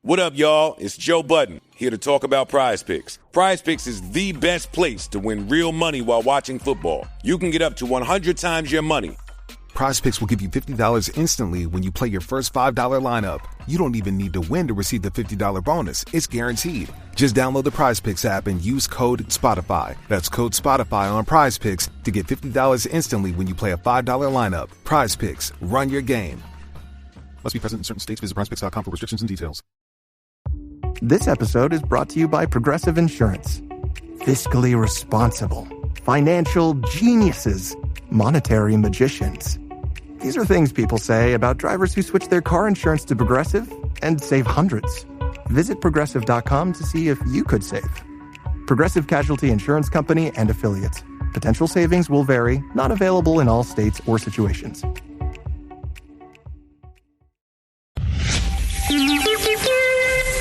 What up, y'all? It's Joe Budden, here to talk about Prize Picks. Prize Picks is the best place to win real money while watching football. You can get up to 100 times your money. Prize Picks will give you $50 instantly when you play your first $5 lineup. You don't even need to win to receive the $50 bonus. It's guaranteed. Just download the Prize Picks app and use code SPOTIFY. That's code SPOTIFY on Prize Picks to get $50 instantly when you play a $5 lineup. Prize Picks. Run your game. Must be present in certain states. Visit prizepicks.com for restrictions and details. This episode is brought to you by Progressive Insurance. Fiscally responsible, financial geniuses, monetary magicians. These are things people say about drivers who switch their car insurance to Progressive and save hundreds. Visit Progressive.com to see if you could save. Progressive Casualty Insurance Company and Affiliates. Potential savings will vary, not available in all states or situations.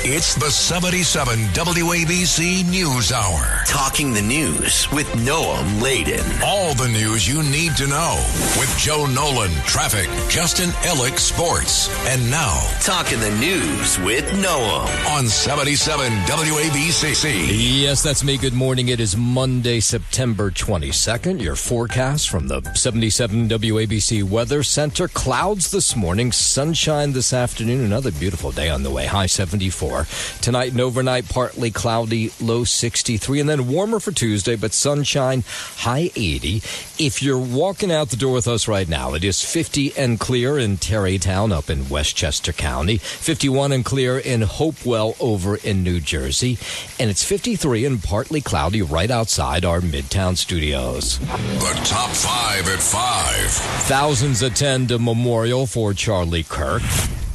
It's the 77 WABC News Hour. Talking the news with Noam Laden. All the news you need to know with Joe Nolan, traffic, Justin Ellick, sports. And now, Talking the news with Noam on 77 WABC. Yes, that's me. Good morning. It is Monday, September 22nd. Your forecast from the 77 WABC Weather Center. Clouds this morning, sunshine this afternoon. Another beautiful day on the way. High 74. Tonight and overnight, partly cloudy, low 63, and then warmer for Tuesday, but sunshine, high 80. If you're walking out the door with us right now, it is 50 and clear in Tarrytown up in Westchester County, 51 and clear in Hopewell over in New Jersey, and it's 53 and partly cloudy right outside our Midtown studios. The top 5 at 5. Thousands attend a memorial for Charlie Kirk.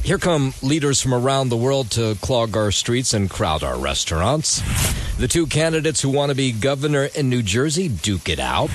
Here come leaders from around the world to clog our streets and crowd our restaurants. The two candidates who want to be governor in New Jersey duke it out.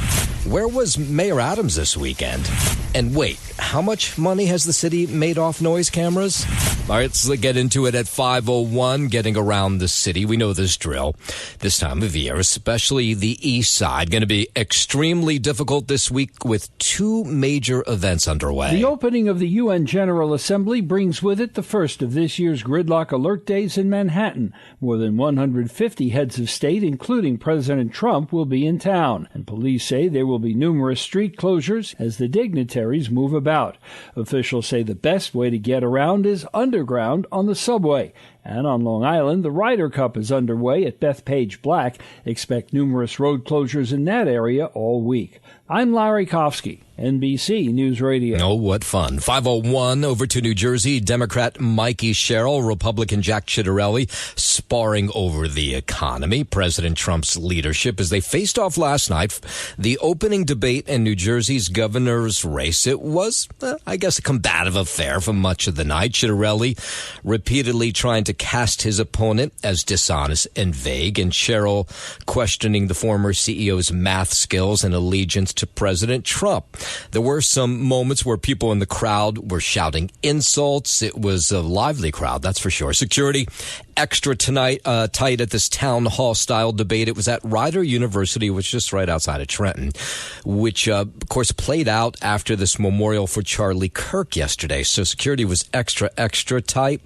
Where was Mayor Adams this weekend? And wait, how much money has the city made off noise cameras? All right, let's get into it at 5:01, getting around the city. We know this drill this time of year, especially the East Side. Going to be extremely difficult this week with two major events underway. The opening of the UN General Assembly brings with it the first of this year's Gridlock Alert Days in Manhattan. More than 150 heads of state, including President Trump, will be in town. And police say there will be numerous street closures as the dignitaries move about. Officials say the best way to get around is underground on the subway. And on Long Island, the Ryder Cup is underway at Bethpage Black. Expect numerous road closures in that area all week. I'm Larry Kofsky, NBC News Radio. Oh, what fun. 5:01 over to New Jersey. Democrat Mikey Sherrill, Republican Jack Ciattarelli sparring over the economy, President Trump's leadership as they faced off last night. The opening debate in New Jersey's governor's race. It was, I guess, a combative affair for much of the night. Ciattarelli repeatedly trying to cast his opponent as dishonest and vague, and Sherrill questioning the former CEO's math skills and allegiance to President Trump. There were some moments where people in the crowd were shouting insults. It was a lively crowd, that's for sure. Security extra tight at this town hall style debate. It was at Rider University, which is just right outside of Trenton, which of course played out after this memorial for Charlie Kirk yesterday. So security was extra tight.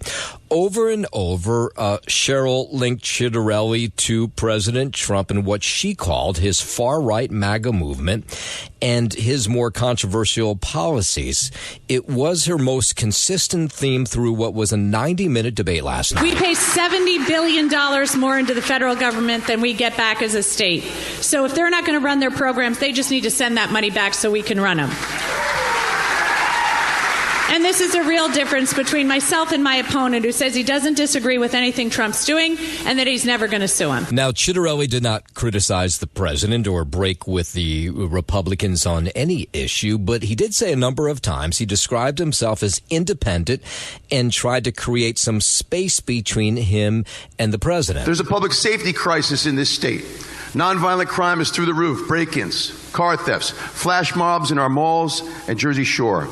Over and over, Sherrill linked Ciattarelli to President Trump and what she called his far-right MAGA movement and his more controversial policies. It was her most consistent theme through what was a 90-minute debate last night. We pay $70 billion more into the federal government than we get back as a state. So if they're not going to run their programs, they just need to send that money back so we can run them. And this is a real difference between myself and my opponent, who says he doesn't disagree with anything Trump's doing and that he's never going to sue him. Now, Ciattarelli did not criticize the president or break with the Republicans on any issue, but he did say a number of times he described himself as independent and tried to create some space between him and the president. There's a public safety crisis in this state. Nonviolent crime is through the roof. Break-ins, car thefts, flash mobs in our malls and Jersey Shore.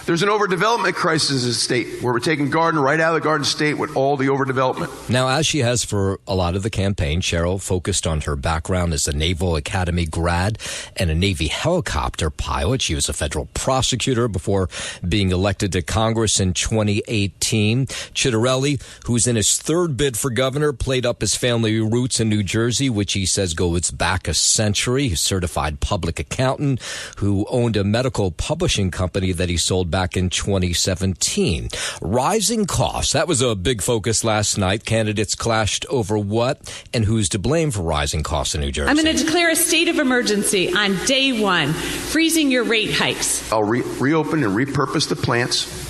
There's an overdevelopment crisis in the state where we're taking Garden right out of the Garden State with all the overdevelopment. Now, as she has for a lot of the campaign, Cheryl focused on her background as a Naval Academy grad and a Navy helicopter pilot. She was a federal prosecutor before being elected to Congress in 2018. Chitterelli, who's in his third bid for governor, played up his family roots in New Jersey, which he says goes back a century. He's a certified public accountant who owned a medical publishing company that he sold back in 2017. Rising costs. That was a big focus last night. Candidates clashed over what and who's to blame for rising costs in New Jersey. I'm going to declare a state of emergency on day one, freezing your rate hikes. I'll reopen and repurpose the plants.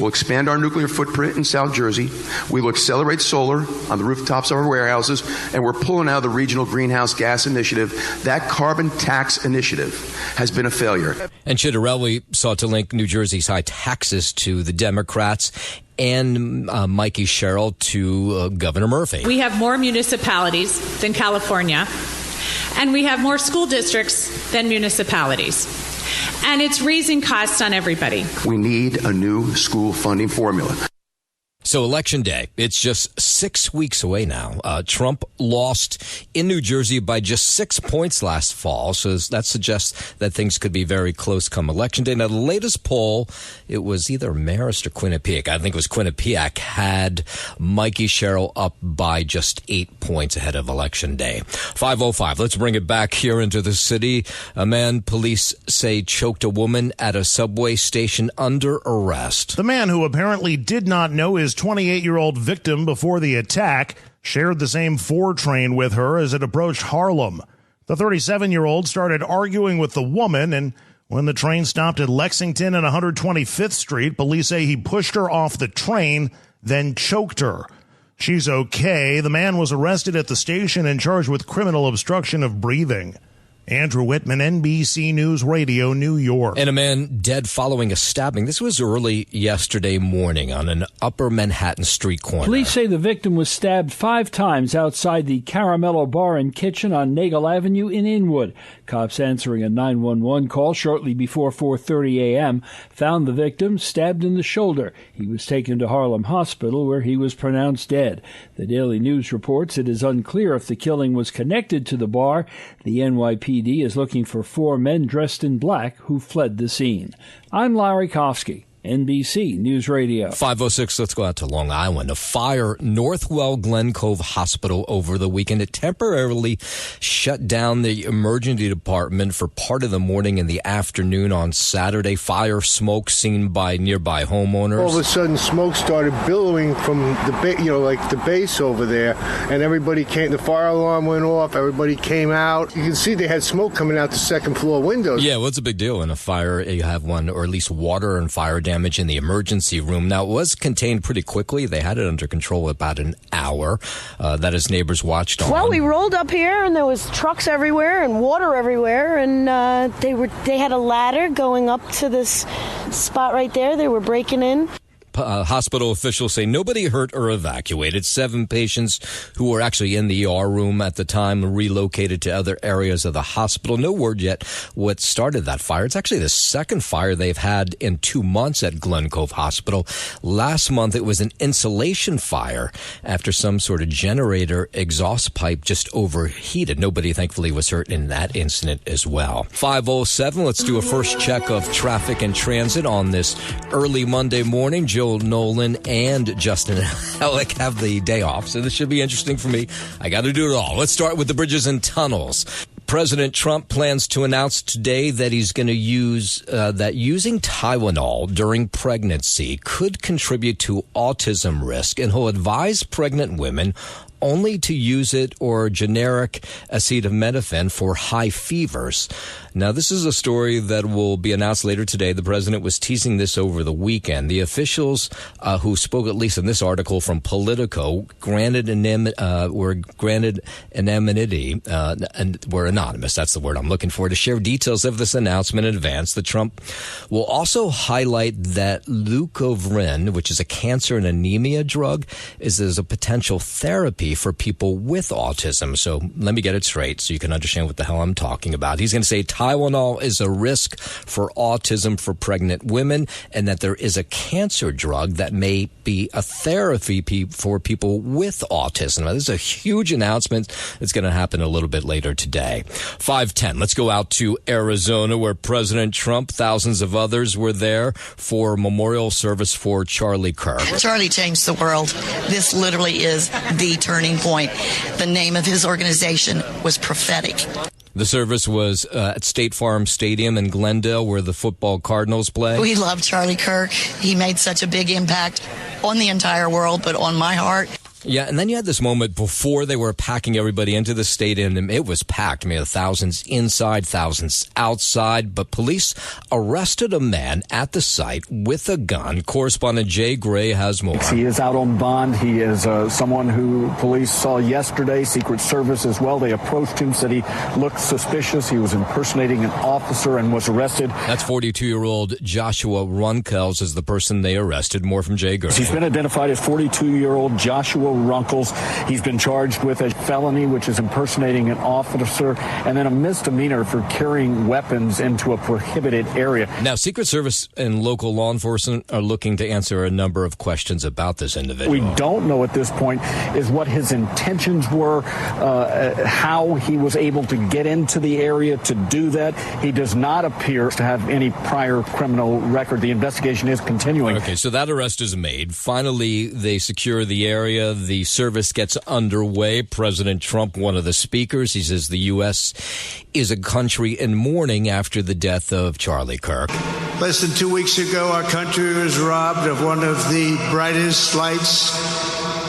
We'll expand our nuclear footprint in South Jersey. We will accelerate solar on the rooftops of our warehouses, and we're pulling out of the regional greenhouse gas initiative. That carbon tax initiative has been a failure. And Chitterelli sought to link New Jersey's high taxes to the Democrats and Mikey Sherrill to Governor Murphy. We have more municipalities than California, and we have more school districts than municipalities. And it's raising costs on everybody. We need a new school funding formula. So Election Day, it's just 6 weeks away now. Trump lost in New Jersey by just 6 points last fall. So that suggests that things could be very close come Election Day. Now, the latest poll, it was either Marist or Quinnipiac. I think it was Quinnipiac, had Mikey Sherrill up by just 8 points ahead of Election Day. 5:05. Let's bring it back here into the city. A man police say choked a woman at a subway station under arrest. The man, who apparently did not know his 28-year-old victim before the attack, shared the same 4 train with her as it approached Harlem. The 37-year-old started arguing with the woman, and when the train stopped at Lexington and 125th Street, police say he pushed her off the train, then choked her. She's okay. The man was arrested at the station and charged with criminal obstruction of breathing. Andrew Whitman, NBC News Radio, New York. And a man dead following a stabbing. This was early yesterday morning on an Upper Manhattan street corner. Police say the victim was stabbed 5 times outside the Caramello Bar and Kitchen on Nagel Avenue in Inwood. Cops answering a 911 call shortly before 4:30 a.m. found the victim stabbed in the shoulder. He was taken to Harlem Hospital, where he was pronounced dead. The Daily News reports it is unclear if the killing was connected to the bar. The NYPD is looking for 4 men dressed in black who fled the scene. I'm Larry Kofsky, NBC News Radio. 5:06, let's go out to Long Island. A fire, Northwell Glen Cove Hospital over the weekend. It temporarily shut down the emergency department for part of the morning and the afternoon on Saturday. Fire smoke seen by nearby homeowners. All of a sudden, smoke started billowing from the like the base over there, and everybody came. The fire alarm went off. Everybody came out. You can see they had smoke coming out the second floor windows. Yeah, well, it's a big deal in a fire. You have one, or at least water and fire damage in the emergency room. Now, it was contained pretty quickly. They had it under control about an hour. That is, neighbors watched on. Well, we rolled up here, and there was trucks everywhere and water everywhere, and they had a ladder going up to this spot right there. They were breaking in. Hospital officials say nobody hurt or evacuated. 7 patients who were actually in the ER room at the time relocated to other areas of the hospital. No word yet what started that fire. It's actually the second fire they've had in 2 months at Glen Cove Hospital. Last month, it was an insulation fire after some sort of generator exhaust pipe just overheated. Nobody, thankfully, was hurt in that incident as well. 5:07, let's do a first check of traffic and transit on this early Monday morning. Joe Nolan and Justin Ellick have the day off, so this should be interesting for me. I got to do it all. Let's start with the bridges and tunnels. President Trump plans to announce today that he's going to use that using Tylenol during pregnancy could contribute to autism risk, and he'll advise pregnant women only to use it or generic acetaminophen for high fevers. Now, this is a story that will be announced later today. The president was teasing this over the weekend. The officials who spoke, at least in this article from Politico, were granted anonymity and were anonymous. That's the word I'm looking for, to share details of this announcement in advance. The Trump will also highlight that Leucovorin, which is a cancer and anemia drug, is a potential therapy therapy for people with autism. So let me get it straight so you can understand what the hell I'm talking about. He's going to say Tylenol is a risk for autism for pregnant women and that there is a cancer drug that may be a therapy for people with autism. Now, this is a huge announcement that's going to happen a little bit later today. 5:10. Let's go out to Arizona, where President Trump, thousands of others were there for a memorial service for Charlie Kirk. Charlie changed the world. This literally is the turning point. The name of his organization was prophetic. The service was at State Farm Stadium in Glendale, where the football Cardinals play. We love Charlie Kirk. He made such a big impact on the entire world, but on my heart. Yeah, and then you had this moment before they were packing everybody into the stadium, and it was packed. I mean, thousands inside, thousands outside, but police arrested a man at the site with a gun. Correspondent Jay Gray has more. He is out on bond. He is someone who police saw yesterday, Secret Service as well. They approached him, said he looked suspicious. He was impersonating an officer and was arrested. That's 42-year-old Joshua Runkels is the person they arrested. More from Jay Gray. He's been identified as 42-year-old Joshua Runkels. He's been charged with a felony, which is impersonating an officer, and then a misdemeanor for carrying weapons into a prohibited area. Now, Secret Service and local law enforcement are looking to answer a number of questions about this individual. We don't know at this point is what his intentions were, how he was able to get into the area to do that. He does not appear to have any prior criminal record. The investigation is continuing. Okay, so that arrest is made. Finally, they secure the area. The service gets underway. President Trump, one of the speakers, he says the U.S. is a country in mourning after the death of Charlie Kirk. Less than 2 weeks ago, our country was robbed of one of the brightest lights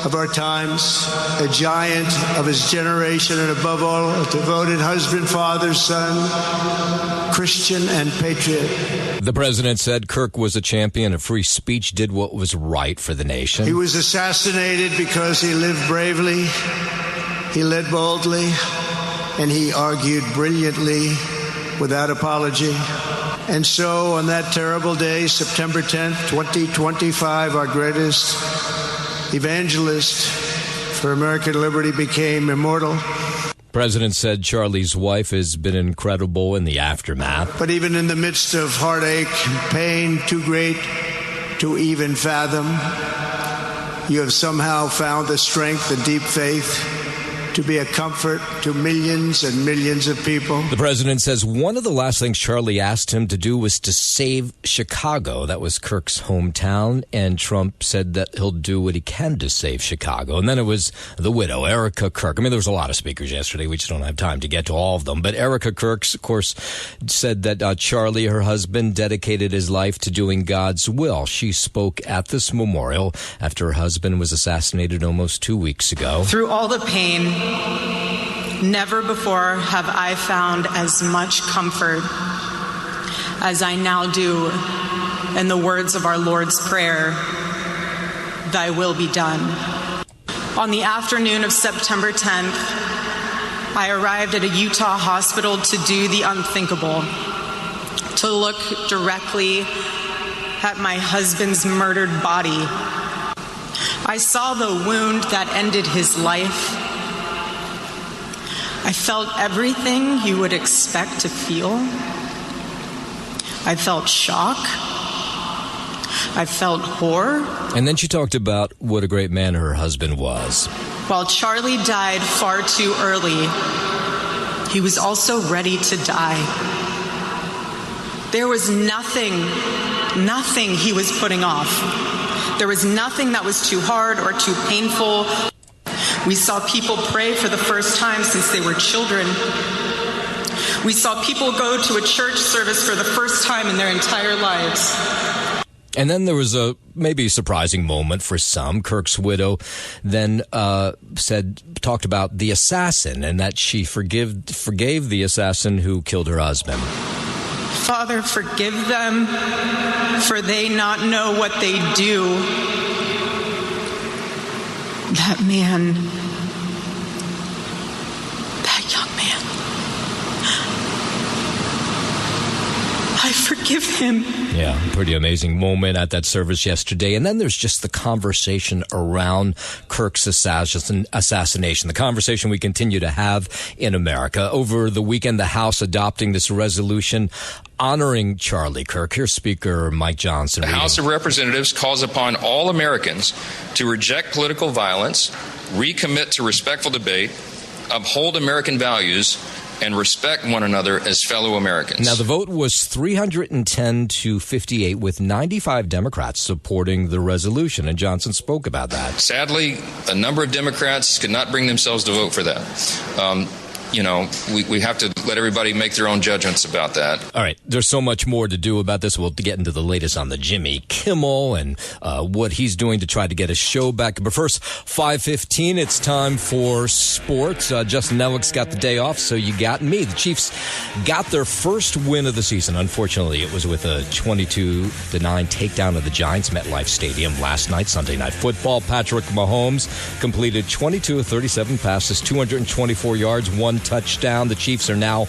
of our times, a giant of his generation, and above all, a devoted husband, father, son, Christian, and patriot. The president said Kirk was a champion of free speech, did what was right for the nation. He was assassinated because he lived bravely, he led boldly, and he argued brilliantly without apology. And so on that terrible day, September 10th, 2025, our greatest evangelist for American liberty became immortal. President said Charlie's wife has been incredible in the aftermath. But even in the midst of heartache and pain too great to even fathom, you have somehow found the strength and deep faith to be a comfort to millions and millions of people. The president says one of the last things Charlie asked him to do was to save Chicago. That was Kirk's hometown, and Trump said that he'll do what he can to save Chicago. And then it was the widow, Erica Kirk. I mean, there was a lot of speakers yesterday. We just don't have time to get to all of them. But Erica Kirk, of course, said that Charlie, her husband, dedicated his life to doing God's will. She spoke at this memorial after her husband was assassinated almost 2 weeks ago. Through all the pain, never before have I found as much comfort as I now do in the words of our Lord's Prayer, "Thy will be done." On the afternoon of September 10th, I arrived at a Utah hospital to do the unthinkable, to look directly at my husband's murdered body. I saw the wound that ended his life. I felt everything you would expect to feel. I felt shock. I felt horror. And then she talked about what a great man her husband was. While Charlie died far too early, he was also ready to die. There was nothing he was putting off. There was nothing that was too hard or too painful. We saw people pray for the first time since they were children. We saw people go to a church service for the first time in their entire lives. And then there was a maybe surprising moment for some. Kirk's widow then talked about the assassin and that she forgave the assassin who killed her husband. Father, forgive them, for they not know what they do. That man, that young man, I forgive Give him. Yeah, pretty amazing moment at that service yesterday. And then there's just the conversation around Kirk's assassination, the conversation we continue to have in America. Over the weekend, the House adopting this resolution honoring Charlie Kirk. Here's Speaker Mike Johnson. The House of Representatives calls upon all Americans to reject political violence, recommit to respectful debate, uphold American values, and respect one another as fellow Americans. Now, the vote was 310 to 58, with 95 Democrats supporting the resolution, and Johnson spoke about that. Sadly, a number of Democrats could not bring themselves to vote for that. We have to let everybody make their own judgments about that. All right, there's so much more to do about this. We'll get into the latest on the Jimmy Kimmel and what he's doing to try to get his show back. But first, 5:15, it's time for sports. Justin Ellick's got the day off, so you got me. The Chiefs got their first win of the season. Unfortunately, it was with a 22-9 takedown of the Giants MetLife Stadium last night, Sunday Night Football. Patrick Mahomes completed 22 of 37 passes, 224 yards, 1 touchdown. The Chiefs are now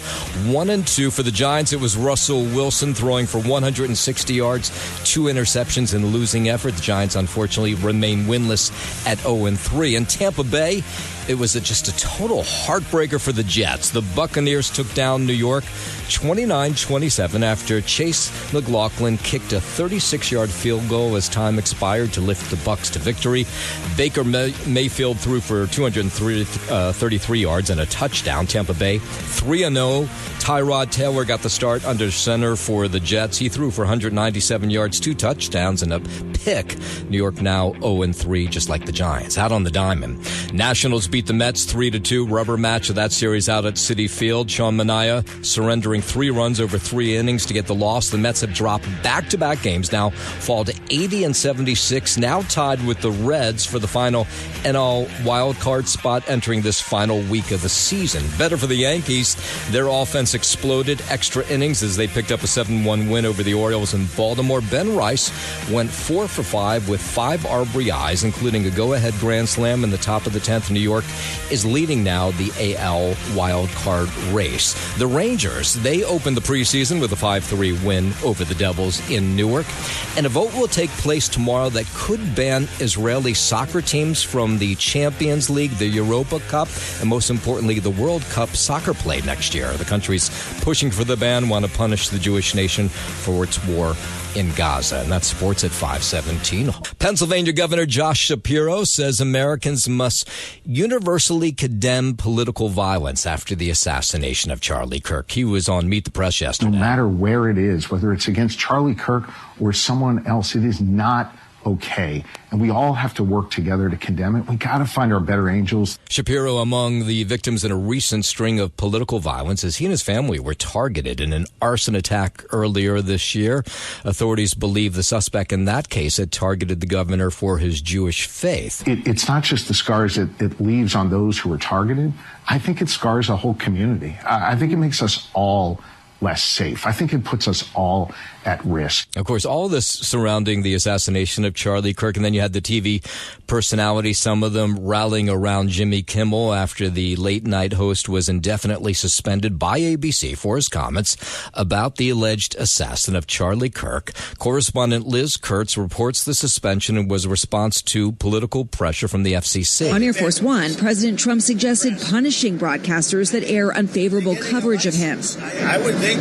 1-2. For the Giants, it was Russell Wilson throwing for 160 yards, 2 interceptions in the losing effort. The Giants, unfortunately, remain winless at 0-3. In Tampa Bay, it was just a total heartbreaker for the Jets. The Buccaneers took down New York 29-27 after Chase McLaughlin kicked a 36-yard field goal as time expired to lift the Bucs to victory. Baker Mayfield threw for 233 yards and a touchdown. Tampa Bay 3-0. Tyrod Taylor got the start under center for the Jets. He threw for 197 yards, 2 touchdowns, and a pick. New York now 0-3, just like the Giants. Out on the diamond. Nationals beat the Mets 3-2. Rubber match of that series out at Citi Field. Sean Manaea surrendering 3 runs over 3 innings to get the loss. The Mets have dropped back-to-back games, now fall to 80-76, now tied with the Reds for the final NL wildcard spot entering this final week of the season. Better for the Yankees. Their offense exploded extra innings as they picked up a 7-1 win over the Orioles in Baltimore. Ben Rice went 4 for 5 with 5 RBIs, including a go-ahead grand slam in the top of the 10th. New York is leading now the AL wildcard race. The Rangers, they opened the preseason with a 5-3 win over the Devils in Newark. And a vote will take place tomorrow that could ban Israeli soccer teams from the Champions League, the Europa Cup, and most importantly, the World Cup soccer play next year. The countries pushing for the ban want to punish the Jewish nation for its war in Gaza. And that's sports at 5:17. Pennsylvania Governor Josh Shapiro says Americans must universally condemn political violence after the assassination of Charlie Kirk. He was on Meet the Press yesterday. No matter where it is, whether it's against Charlie Kirk or someone else, it is not okay. And we all have to work together to condemn it. We got to find our better angels. Shapiro among the victims in a recent string of political violence as he and his family were targeted in an arson attack earlier this year. Authorities believe the suspect in that case had targeted the governor for his Jewish faith. It's not just the scars it leaves on those who were targeted. I think it scars a whole community. I think it makes us all less safe. I think it puts us all at risk. Of course, all of this surrounding the assassination of Charlie Kirk, and then you had the TV personalities, some of them rallying around Jimmy Kimmel after the late-night host was indefinitely suspended by ABC for his comments about the alleged assassin of Charlie Kirk. Correspondent Liz Kurtz reports the suspension was a response to political pressure from the FCC. On Air Force One, President Trump suggested punishing broadcasters that air unfavorable coverage of him. I would think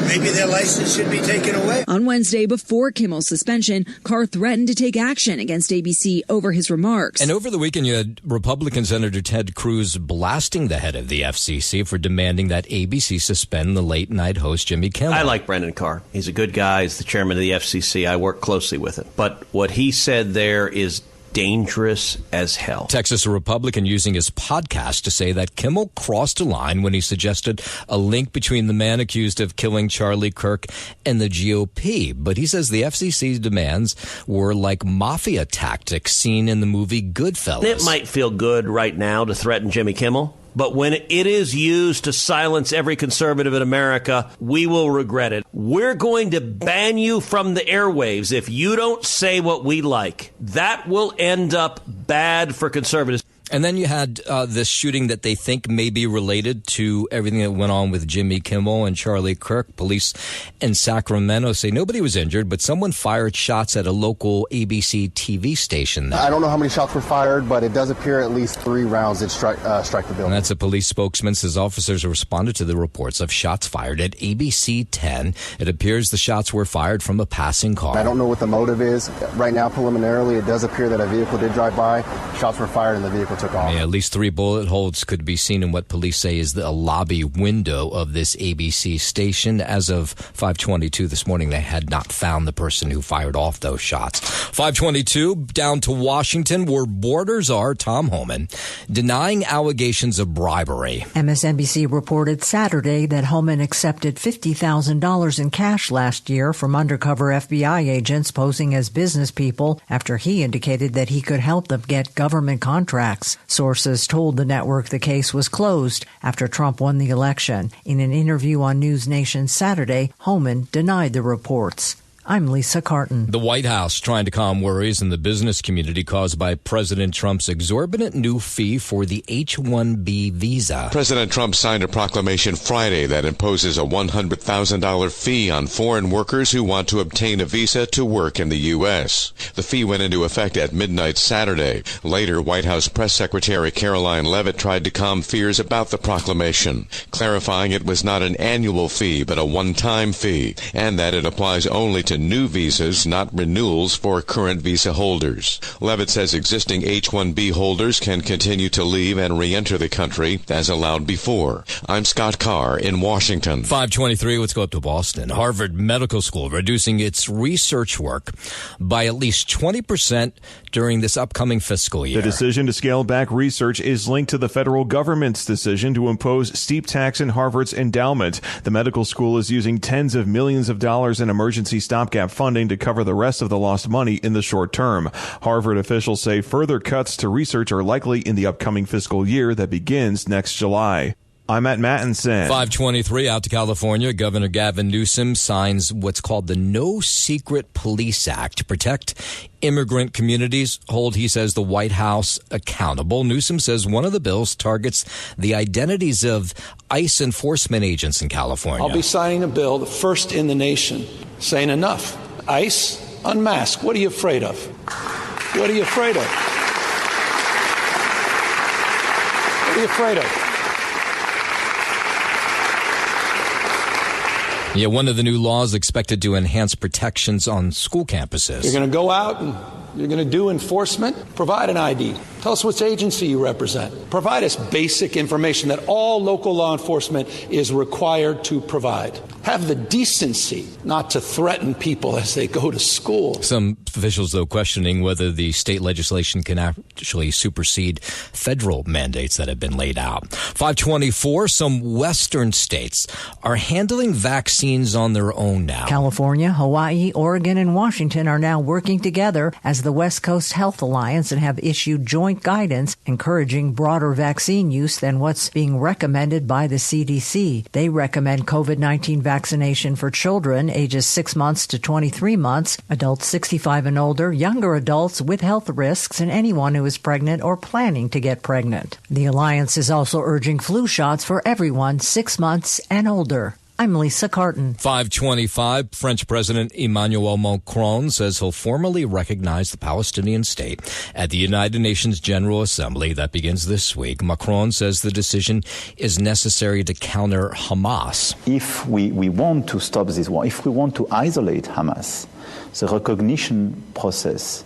maybe their license should be taken away. On Wednesday, before Kimmel's suspension, Carr threatened to take action against ABC over his remarks. And over the weekend, you had Republican Senator Ted Cruz blasting the head of the FCC for demanding that ABC suspend the late-night host Jimmy Kimmel. I like Brendan Carr. He's a good guy. He's the chairman of the FCC. I work closely with him. But what he said there is dangerous as hell. Texas Republican using his podcast to say that Kimmel crossed a line when he suggested a link between the man accused of killing Charlie Kirk and the GOP. But he says the FCC's demands were like mafia tactics seen in the movie Goodfellas. It might feel good right now to threaten Jimmy Kimmel, but when it is used to silence every conservative in America, we will regret it. We're going to ban you from the airwaves if you don't say what we like. That will end up bad for conservatives. And then you had this shooting that they think may be related to everything that went on with Jimmy Kimmel and Charlie Kirk. Police in Sacramento say nobody was injured, but someone fired shots at a local ABC TV station there. I don't know how many shots were fired, but it does appear at least 3 rounds did strike the building. And that's a police spokesman, says officers responded to the reports of shots fired at ABC 10. It appears the shots were fired from a passing car. I don't know what the motive is. Right now, preliminarily, it does appear that a vehicle did drive by. Shots were fired and the vehicle took off. Yeah, at least 3 bullet holes could be seen in what police say is the lobby window of this ABC station. As of 5:22 this morning, they had not found the person who fired off those shots. 5:22, down to Washington, where borders are. Tom Homan denying allegations of bribery. MSNBC reported Saturday that Homan accepted $50,000 in cash last year from undercover FBI agents posing as business people after he indicated that he could help them get government contracts. Sources told the network the case was closed after Trump won the election. In an interview on News Nation Saturday, Homan denied the reports. I'm Lisa Carton. The White House trying to calm worries in the business community caused by President Trump's exorbitant new fee for the H-1B visa. President Trump signed a proclamation Friday that imposes a $100,000 fee on foreign workers who want to obtain a visa to work in the U.S. The fee went into effect at midnight Saturday. Later, White House Press Secretary Caroline Leavitt tried to calm fears about the proclamation, clarifying it was not an annual fee but a one-time fee, and that it applies only to new visas, not renewals for current visa holders. Leavitt says existing H-1B holders can continue to leave and re-enter the country as allowed before. I'm Scott Carr in Washington. 5:23, let's go up to Boston. Harvard Medical School reducing its research work by at least 20% during this upcoming fiscal year. The decision to scale back research is linked to the federal government's decision to impose steep tax in Harvard's endowment. The medical school is using tens of millions of dollars in emergency stopgap funding to cover the rest of the lost money in the short term. Harvard officials say further cuts to research are likely in the upcoming fiscal year that begins next July. I'm at Mattinson. 5:23 out to California. Governor Gavin Newsom signs what's called the No Secret Police Act to protect immigrant communities, hold, he says, the White House accountable. Newsom says one of the bills targets the identities of ICE enforcement agents in California. I'll be signing a bill, the first in the nation, saying enough. ICE, unmask. What are you afraid of? What are you afraid of? What are you afraid of? Yeah, one of the new laws expected to enhance protections on school campuses. You're going to go out and you're going to do enforcement. Provide an ID. Tell us which agency you represent. Provide us basic information that all local law enforcement is required to provide. Have the decency not to threaten people as they go to school. Some officials, though, questioning whether the state legislation can actually supersede federal mandates that have been laid out. 5:24, some western states are handling vaccines on their own now. California, Hawaii, Oregon, and Washington are now working together as the West Coast Health Alliance and have issued joint guidance encouraging broader vaccine use than what's being recommended by the CDC. They recommend COVID-19 vaccination for children ages 6 months to 23 months, adults 65 and older, younger adults with health risks, and anyone who is pregnant or planning to get pregnant. The alliance is also urging flu shots for everyone 6 months and older. I'm Lisa Carton. 5:25, French President Emmanuel Macron says he'll formally recognize the Palestinian state at the United Nations General Assembly that begins this week. Macron says the decision is necessary to counter Hamas. If we want to stop this war, if we want to isolate Hamas, the recognition process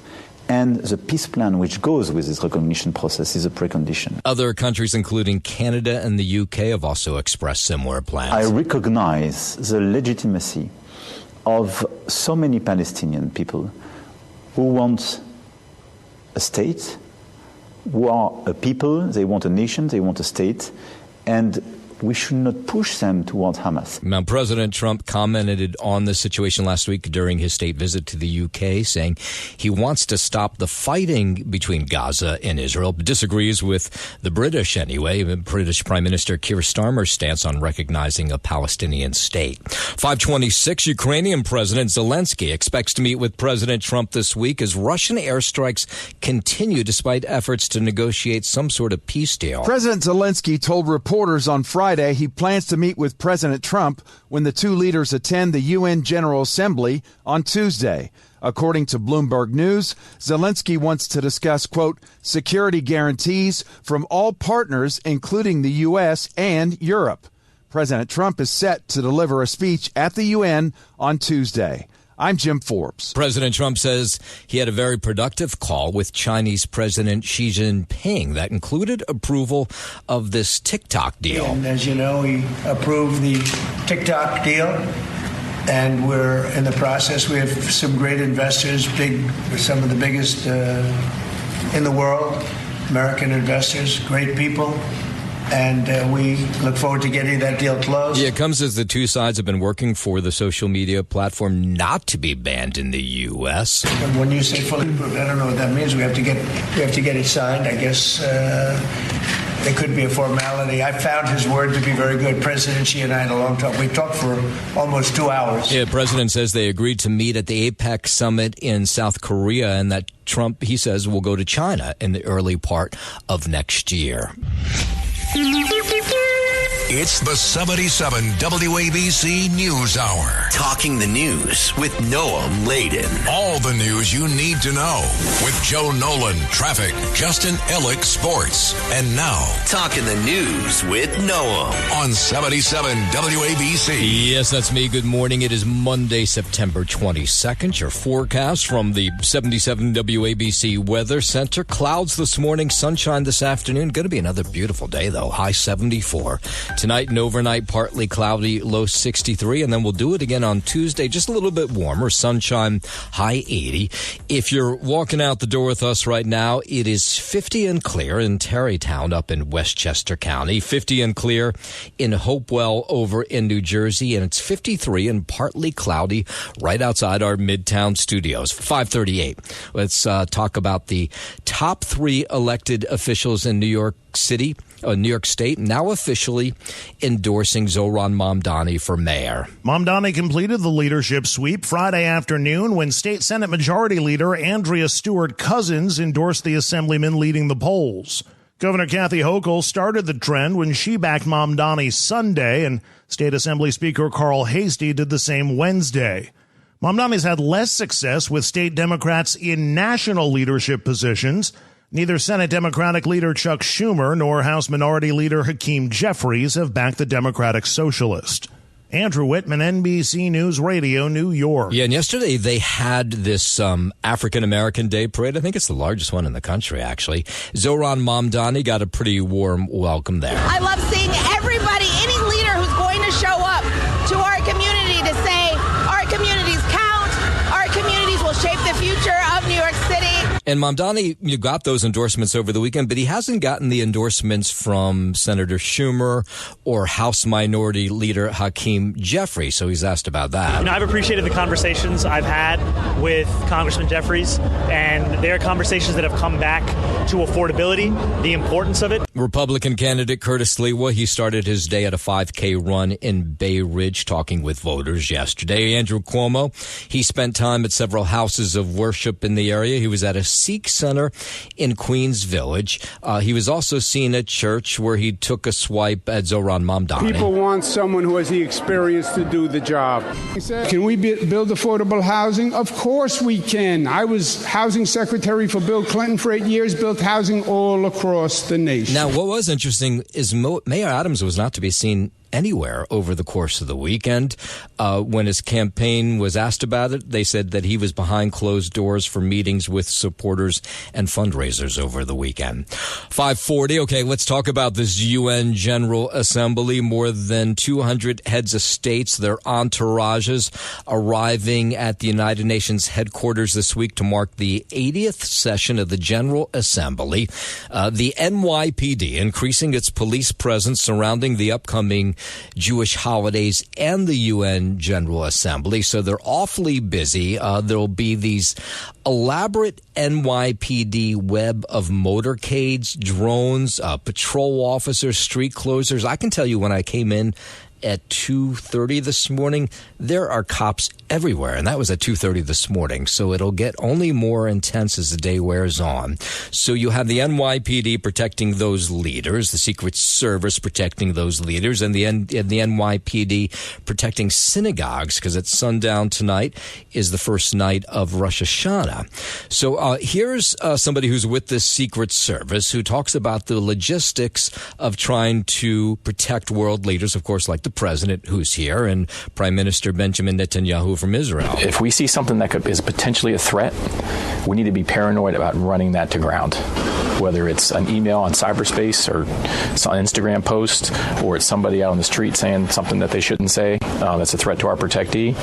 and the peace plan which goes with this recognition process is a precondition. Other countries, including Canada and the UK, have also expressed similar plans. I recognize the legitimacy of so many Palestinian people who want a state, who are a people, they want a nation, they want a state, and we should not push them towards Hamas. Now, President Trump commented on the situation last week during his state visit to the UK, saying he wants to stop the fighting between Gaza and Israel, but disagrees with the British anyway, British Prime Minister Keir Starmer's stance on recognizing a Palestinian state. 5:26, Ukrainian President Zelensky expects to meet with President Trump this week as Russian airstrikes continue despite efforts to negotiate some sort of peace deal. President Zelensky told reporters on Friday he plans to meet with President Trump when the two leaders attend the UN General Assembly on Tuesday. According to Bloomberg News, Zelensky wants to discuss, quote, security guarantees from all partners, including the U.S. and Europe. President Trump is set to deliver a speech at the UN on Tuesday. I'm Jim Forbes. President Trump says he had a very productive call with Chinese President Xi Jinping that included approval of this TikTok deal. And as you know, he approved the TikTok deal, and we're in the process. We have some great investors, some of the biggest in the world, American investors, great people. And we look forward to getting that deal closed. Yeah, it comes as the two sides have been working for the social media platform not to be banned in the U.S. And when you say fully approved, I don't know what that means. We have to get it signed. I guess it could be a formality. I found his word to be very good. President Xi and I had a long talk. We talked for almost 2 hours. Yeah, President says they agreed to meet at the APEC summit in South Korea, and that Trump, he says, will go to China in the early part of next year. It's the 77 WABC News Hour. Talking the news with Noam Laden. All the news you need to know with Joe Nolan, traffic, Justin Ellick, sports. And now, Talking the news with Noam. On 77 WABC. Yes, that's me. Good morning. It is Monday, September 22nd. Your forecast from the 77 WABC Weather Center. Clouds this morning, sunshine this afternoon. Going to be another beautiful day, though. High 74. Tonight and overnight, partly cloudy, low 63, and then we'll do it again on Tuesday, just a little bit warmer, sunshine, high 80. If you're walking out the door with us right now, it is 50 and clear in Tarrytown up in Westchester County, 50 and clear in Hopewell over in New Jersey, and it's 53 and partly cloudy right outside our Midtown studios. 5:38. Let's talk about the top 3 elected officials in New York City, New York State, now officially endorsing Zohran Mamdani for mayor. Mamdani completed the leadership sweep Friday afternoon when State Senate Majority Leader Andrea Stewart Cousins endorsed the assemblyman leading the polls. Governor Kathy Hochul started the trend when she backed Mamdani Sunday, and State Assembly Speaker Carl Hastie did the same Wednesday. Mamdani's had less success with state Democrats in national leadership positions. Neither Senate Democratic leader Chuck Schumer nor House Minority Leader Hakeem Jeffries have backed the Democratic Socialist. Andrew Whitman, NBC News Radio, New York. Yeah, and yesterday they had this African-American Day Parade. I think it's the largest one in the country, actually. Zohran Mamdani got a pretty warm welcome there. I love seeing everybody, any leader who's going to show up to our community to say our communities count, our communities will shape the future of New York City. And Mamdani got those endorsements over the weekend, but he hasn't gotten the endorsements from Senator Schumer or House Minority Leader Hakeem Jeffries. So he's asked about that. You know, I've appreciated the conversations I've had with Congressman Jeffries, and they're conversations that have come back to affordability, the importance of it. Republican candidate Curtis Sliwa, he started his day at a 5K run in Bay Ridge talking with voters yesterday. Andrew Cuomo, he spent time at several houses of worship in the area. He was at a Sikh center in Queens Village. He was also seen at church where he took a swipe at Zohran Mamdani. People want someone who has the experience to do the job. He said, can we build affordable housing? Of course we can. I was housing secretary for Bill Clinton for 8 years, built housing all across the nation. Now, what was interesting is Mayor Adams was not to be seen anywhere over the course of the weekend. When his campaign was asked about it, they said that he was behind closed doors for meetings with supporters and fundraisers over the weekend. 5:40. Okay, let's talk about this UN General Assembly. More than 200 heads of states, their entourages, arriving at the United Nations headquarters this week to mark the 80th session of the General Assembly. The NYPD increasing its police presence surrounding the upcoming Jewish holidays and the UN General Assembly. So they're awfully busy. There'll be these elaborate NYPD web of motorcades, drones, patrol officers, street closers. I can tell you when I came in at 2:30 this morning, there are cops everywhere, and that was at 2:30 this morning. So it'll get only more intense as the day wears on. So you have the NYPD protecting those leaders, the Secret Service protecting those leaders, and the NYPD protecting synagogues, because at sundown tonight is the first night of Rosh Hashanah. So here's somebody who's with the Secret Service who talks about the logistics of trying to protect world leaders, of course, like the president who's here and Prime Minister Benjamin Netanyahu from Israel. If we see something that is potentially a threat, we need to be paranoid about running that to ground. Whether it's an email on cyberspace or it's an Instagram post, or it's somebody out on the street saying something that they shouldn't say that's a threat to our protectee,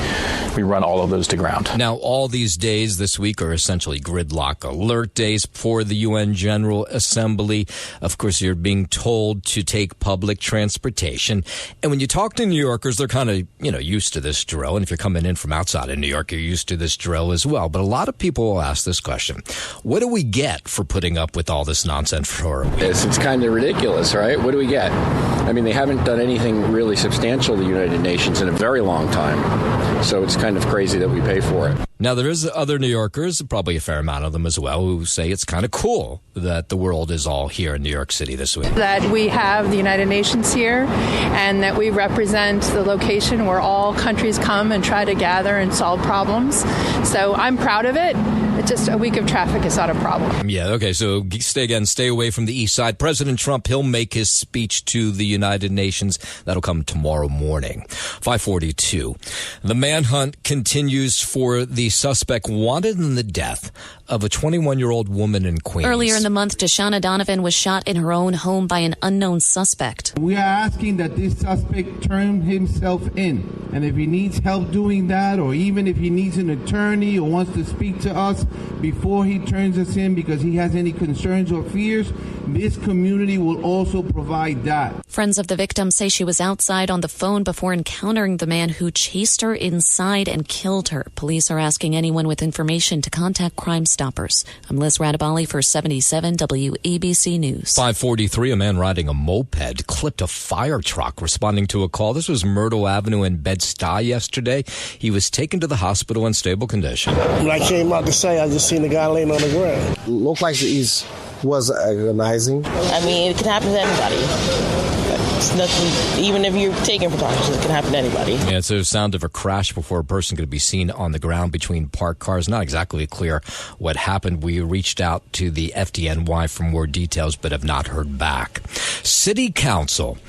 we run all of those to ground. Now, all these days this week are essentially gridlock alert days for the UN General Assembly. Of course, you're being told to take public transportation. And when you talk to New Yorkers, they're kind of, used to this drill. And if you're coming in from outside of New York, you're used to this drill as well. But a lot of people will ask this question: what do we get for putting up with all this nonsense for a week? It's kind of ridiculous, right? What do we get? I mean, they haven't done anything really substantial, the United Nations, in a very long time. So it's kind of crazy that we pay for it. Now, there is other New Yorkers, probably a fair amount of them as well, who say it's kind of cool that the world is all here in New York City this week. That we have the United Nations here and that we represent the location where all countries come and try to gather and solve problems. So I'm proud of it. It's just a week of traffic is not a problem. Yeah, okay, so stay away from the East Side. President Trump, he'll make his speech to the United Nations. That'll come tomorrow morning. 5:42. The manhunt continues for the suspect wanted in the death of a 21-year-old woman in Queens. Earlier in the month, Deshauna Donovan was shot in her own home by an unknown suspect. We are asking that this suspect turn himself in. And if he needs help doing that, or even if he needs an attorney or wants to speak to us before he turns us in because he has any concerns or fears, this community will also provide that. Friends of the victim say she was outside on the phone before encountering the man who chased her inside and killed her. Police are asking anyone with information to contact Crime Stoppers. I'm Liz Radabali for 77 WABC News. 5:43, a man riding a moped clipped a fire truck responding to a call. This was Myrtle Avenue in Bed-Stuy yesterday. He was taken to the hospital in stable condition. When I came out to say, I just seen the guy laying on the ground. Looked like he was agonizing. I mean, it can happen to anybody. It's nothing, even if you're taking precautions, it can happen to anybody. Yeah, it's a sound of a crash before a person could be seen on the ground between parked cars. Not exactly clear what happened. We reached out to the FDNY for more details, but have not heard back. City Council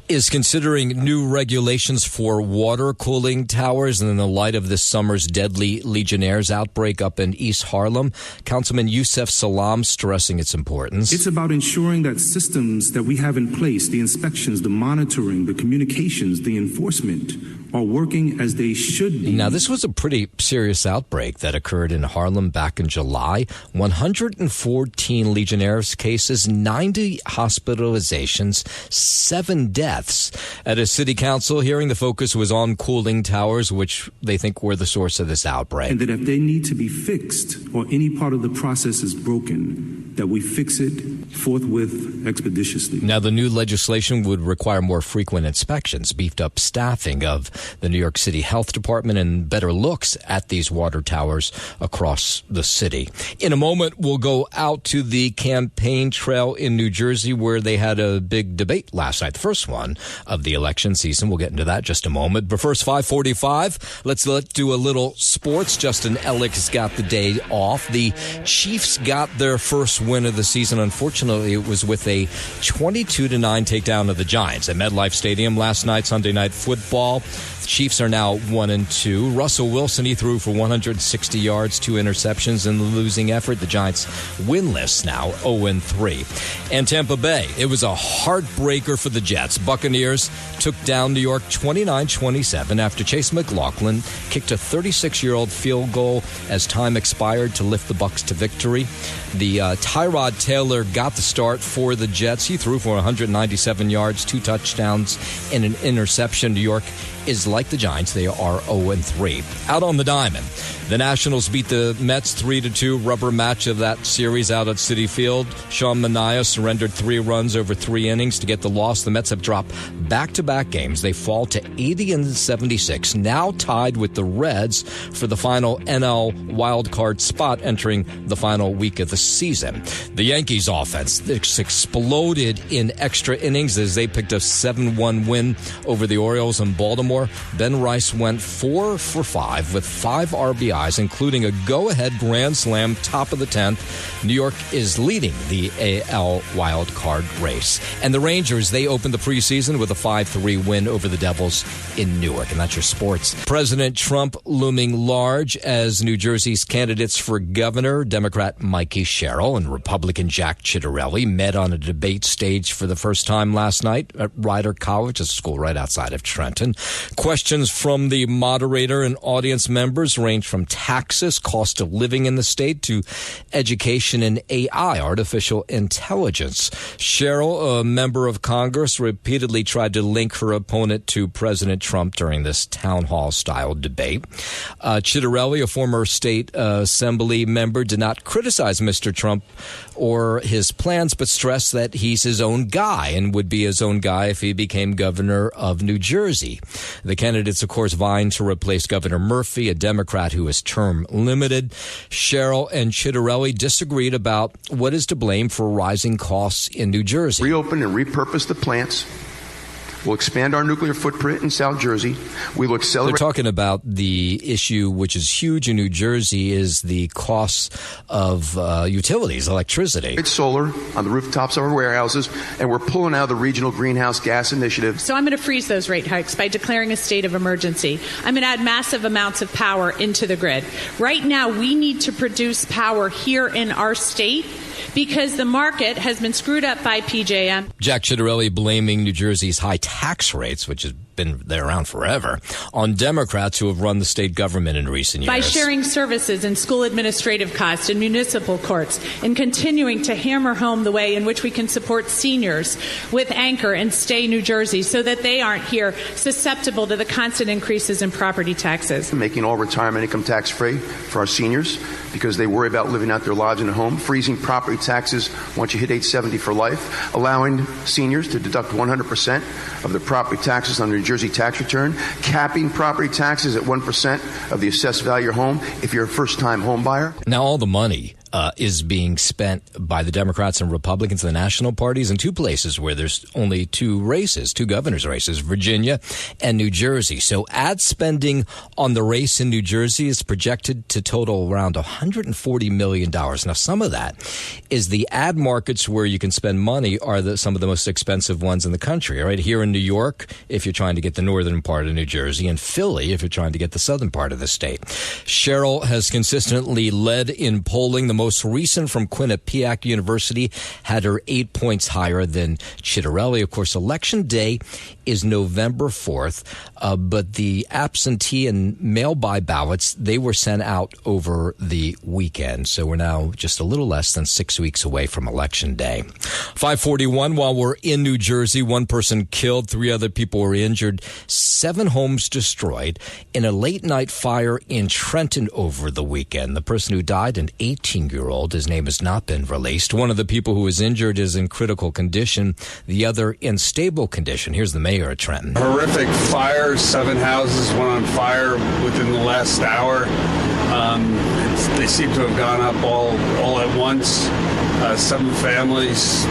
is considering new regulations for water cooling towers, and in the light of this summer's deadly Legionnaires outbreak up in East Harlem, Councilman Youssef Salam stressing its importance. It's about ensuring that systems that we have in place, the inspections, the monitoring, the communications, the enforcement, are working as they should be. Now, this was a pretty serious outbreak that occurred in Harlem back in July. 114 Legionnaires cases, 90 hospitalizations, 7 deaths. At a city council hearing, the focus was on cooling towers, which they think were the source of this outbreak. And that if they need to be fixed or any part of the process is broken, that we fix it forthwith expeditiously. Now, the new legislation would require more frequent inspections, beefed up staffing of the New York City Health Department and better looks at these water towers across the city. In a moment, we'll go out to the campaign trail in New Jersey where they had a big debate last night, the first one of the election season. We'll get into that in just a moment. But first, 5:45, let's do a little sports. Justin Ellick's got the day off. The Chiefs got their first win of the season. Unfortunately, it was with a 22-9 takedown of the Giants at MetLife Stadium last night, Sunday Night Football. The Chiefs are now 1-2. Russell Wilson, he threw for 160 yards, 2 interceptions in the losing effort. The Giants winless now, 0-3. And Tampa Bay, it was a heartbreaker for the Jets. Buccaneers took down New York 29-27 after Chase McLaughlin kicked a 36-year-old field goal as time expired to lift the Bucs to victory. The Tyrod Taylor got the start for the Jets. He threw for 197 yards, 2 touchdowns, and an interception. New York is like the Giants. They are 0-3. Out on the diamond, the Nationals beat the Mets 3-2. Rubber match of that series out at Citi Field. Sean Manaea surrendered 3 runs over 3 innings to get the loss. The Mets have dropped back-to-back games. They fall to 80-76, now tied with the Reds for the final NL wildcard spot entering the final week of the season. The Yankees offense exploded in extra innings as they picked a 7-1 win over the Orioles in Baltimore. Ben Rice went 4 for 5 with 5 RBIs, including a go-ahead grand slam top of the 10th. New York is leading the AL wild card race. And the Rangers, they opened the preseason with a 5-3 win over the Devils in Newark. And that's your sports. President Trump looming large as New Jersey's candidates for governor. Democrat Mikey Sherrill and Republican Jack Ciattarelli met on a debate stage for the first time last night at Rider College, a school right outside of Trenton. Questions from the moderator and audience members range from taxes, cost of living in the state, to education and AI, artificial intelligence. Sherrill, a member of Congress, repeatedly tried to link her opponent to President Trump during this town hall-style debate. Ciattarelli, a former state assembly member, did not criticize Mr. Trump or his plans, but stressed that he's his own guy and would be his own guy if he became governor of New Jersey. The candidates, of course, vying to replace Governor Murphy, a Democrat who is term limited. Sherrill and Ciattarelli disagreed about what is to blame for rising costs in New Jersey. Reopen and repurpose the plants. We'll expand our nuclear footprint in South Jersey. We will accelerate. They're talking about the issue, which is huge in New Jersey, is the costs of utilities, electricity. It's solar on the rooftops of our warehouses, and we're pulling out of the regional greenhouse gas initiative. So I'm going to freeze those rate hikes by declaring a state of emergency. I'm going to add massive amounts of power into the grid. Right now, we need to produce power here in our state because the market has been screwed up by PJM. Jack Ciattarelli blaming New Jersey's high tax rates, which has been there around forever, on Democrats who have run the state government in recent years. By sharing services and school administrative costs and municipal courts, and continuing to hammer home the way in which we can support seniors with Anchor and Stay New Jersey so that they aren't here susceptible to the constant increases in property taxes. Making all retirement income tax free for our seniors because they worry about living out their lives in a home, freezing property taxes once you hit age 70 for life, allowing seniors to deduct 100% of their property taxes on their New Jersey tax return, capping property taxes at 1% of the assessed value of your home if you're a first-time home buyer. Now all the money is being spent by the Democrats and Republicans, the national parties, in 2 places where there's only 2 races, 2 governors' races, Virginia and New Jersey. So ad spending on the race in New Jersey is projected to total around $140 million. Now, some of that is the ad markets where you can spend money are some of the most expensive ones in the country. Right here in New York, if you're trying to get the northern part of New Jersey, and Philly, if you're trying to get the southern part of the state. Sherrill has consistently led in polling. The most recent from Quinnipiac University had her 8 points higher than Ciattarelli. Of course, Election Day is November 4th, but the absentee and mail-by ballots, they were sent out over the weekend. So we're now just a little less than 6 weeks away from Election Day. 5:41, while we're in New Jersey, 1 person killed, 3 other people were injured, 7 homes destroyed in a late-night fire in Trenton over the weekend. The person who died, an 18-year-old 19-year-old. His name has not been released. One of the people who was injured is in critical condition, the other in stable condition. Here's the mayor of Trenton. Horrific fire. 7 houses went on fire within the last hour. They seem to have gone up all at once. 7 families,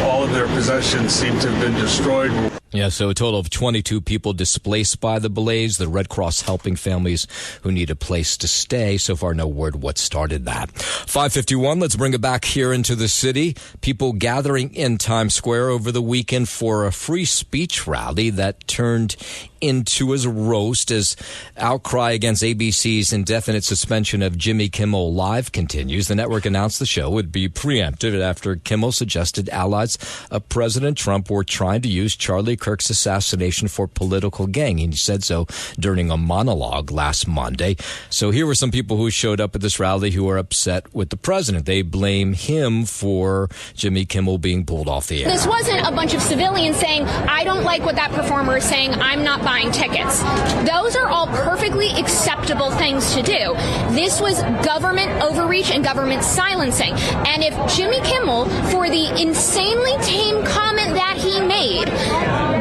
all of their possessions seem to have been destroyed. Yeah, so a total of 22 people displaced by the blaze. The Red Cross helping families who need a place to stay. So far, no word what started that. 5:51, let's bring it back here into the city. People gathering in Times Square over the weekend for a free speech rally that turned into a roast as outcry against ABC's indefinite suspension of Jimmy Kimmel Live continues. The network announced the show would be preempted after Kimmel suggested allies of President Trump were trying to use Charlie Kirk's assassination for political gain. He said so during a monologue last Monday. So here were some people who showed up at this rally who are upset with the president. They blame him for Jimmy Kimmel being pulled off the air. This wasn't a bunch of civilians saying, I don't like what that performer is saying, I'm not buying tickets. Those are all perfectly acceptable things to do. This was government overreach and government silencing. And if Jimmy Kimmel, for the insanely tame comment that he made,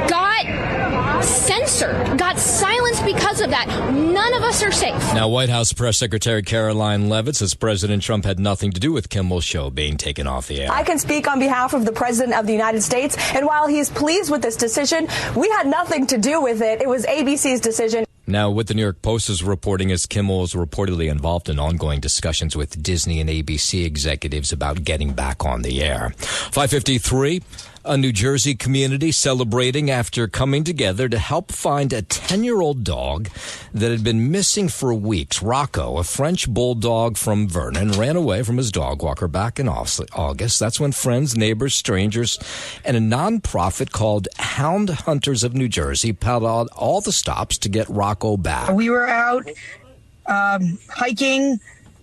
got censored, got silenced because of that, none of us are safe. Now, White House Press Secretary Caroline Leavitt says President Trump had nothing to do with Kimmel's show being taken off the air. I can speak on behalf of the President of the United States, and while he's pleased with this decision, we had nothing to do with it. It was ABC's decision. Now, what the New York Post is reporting is Kimmel is reportedly involved in ongoing discussions with Disney and ABC executives about getting back on the air. 5:53. A New Jersey community celebrating after coming together to help find a 10-year-old dog that had been missing for weeks. Rocco, a French bulldog from Vernon, ran away from his dog walker back in August. That's when friends, neighbors, strangers, and a nonprofit called Hound Hunters of New Jersey paddled all the stops to get Rocco back. We were out hiking,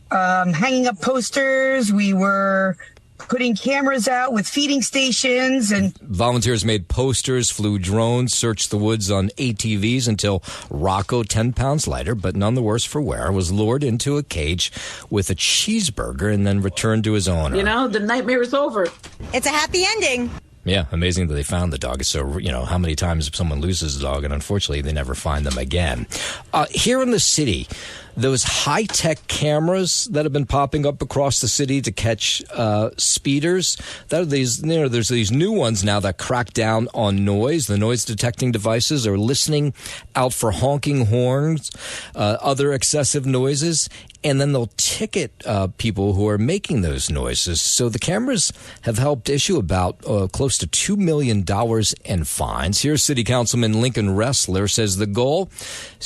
hanging up posters. We were putting cameras out with feeding stations, and volunteers made posters, flew drones, searched the woods on ATVs until Rocco, 10 pounds lighter, but none the worse for wear, was lured into a cage with a cheeseburger and then returned to his owner. You know, the nightmare is over. It's a happy ending. Yeah, amazing that they found the dog. So, how many times someone loses a dog, and unfortunately they never find them again. Here in the city, those high-tech cameras that have been popping up across the city to catch speeders, there's these new ones now that crack down on noise. The noise-detecting devices are listening out for honking horns, other excessive noises, and then they'll ticket people who are making those noises. So the cameras have helped issue about close to $2 million in fines. Here's City Councilman Lincoln Ressler says the goal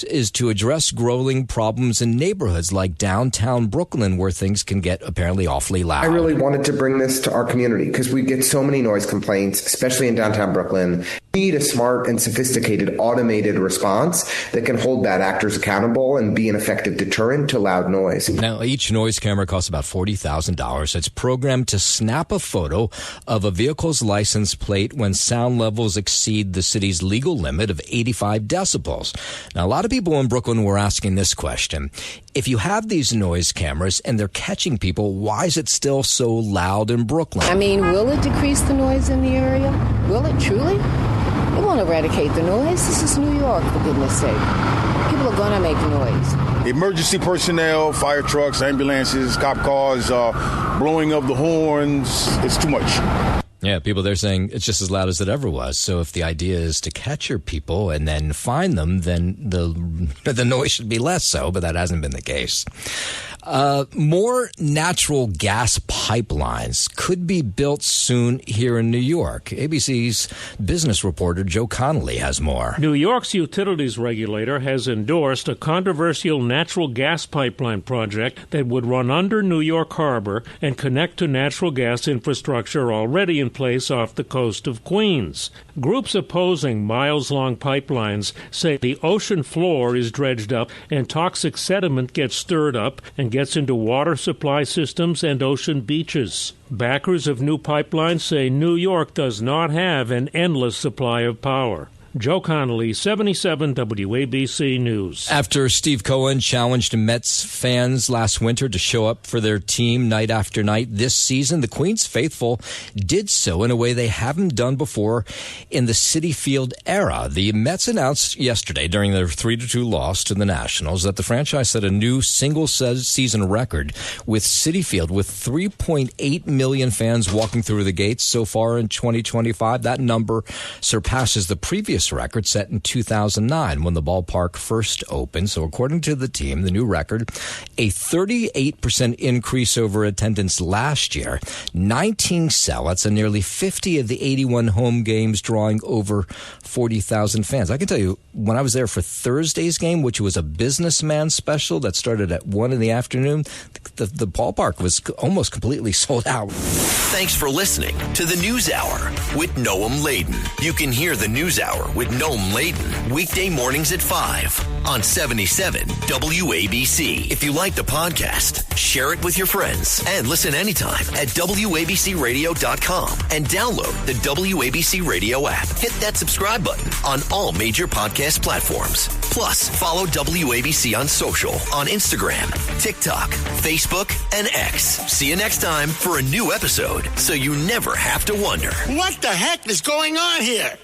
is to address growing problems in neighborhoods like downtown Brooklyn where things can get apparently awfully loud. I really wanted to bring this to our community because we get so many noise complaints, especially in downtown Brooklyn. We need a smart and sophisticated automated response that can hold bad actors accountable and be an effective deterrent to loud noise. Now, each noise camera costs about $40,000. It's programmed to snap a photo of a vehicle's license plate when sound levels exceed the city's legal limit of 85 decibels. Now, a lot of people in Brooklyn were asking this question. If you have these noise cameras and they're catching people, why is it still so loud in Brooklyn? I mean, will it decrease the noise in the area? Will it truly? It won't eradicate the noise. This is New York, for goodness sake. People are going to make noise. Emergency personnel, fire trucks, ambulances, cop cars, blowing of the horns. It's too much. Yeah, people there saying it's just as loud as it ever was. So if the idea is to capture people and then find them, then the noise should be less so, but that hasn't been the case. More natural gas pipelines could be built soon here in New York. ABC's business reporter Joe Connolly has more. New York's utilities regulator has endorsed a controversial natural gas pipeline project that would run under New York Harbor and connect to natural gas infrastructure already in place off the coast of Queens. Groups opposing miles-long pipelines say the ocean floor is dredged up and toxic sediment gets stirred up and gets into water supply systems and ocean beaches. Backers of new pipelines say New York does not have an endless supply of power. Joe Connolly, 77 WABC News. After Steve Cohen challenged Mets fans last winter to show up for their team night after night this season, the Queens faithful did so in a way they haven't done before in the Citi Field era. The Mets announced yesterday during their 3-2 loss to the Nationals that the franchise set a new single-season record with Citi Field, with 3.8 million fans walking through the gates so far in 2025. That number surpasses the previous record set in 2009 when the ballpark first opened. So according to the team, the new record, a 38% increase over attendance last year, 19 sellouts, and nearly 50 of the 81 home games drawing over 40,000 fans. I can tell you, when I was there for Thursday's game, which was a businessman special that started at 1 in the afternoon, the ballpark was almost completely sold out. Thanks for listening to the News Hour with Noam Laden. You can hear the News Hour with Noam Laden weekday mornings at 5 on 77 WABC. If you like the podcast, share it with your friends and listen anytime at WABCRadio.com and download the WABC Radio app. Hit that subscribe button on all major podcast platforms. Plus, follow WABC on social on Instagram, TikTok, Facebook, and X. See you next time for a new episode so you never have to wonder. What the heck is going on here?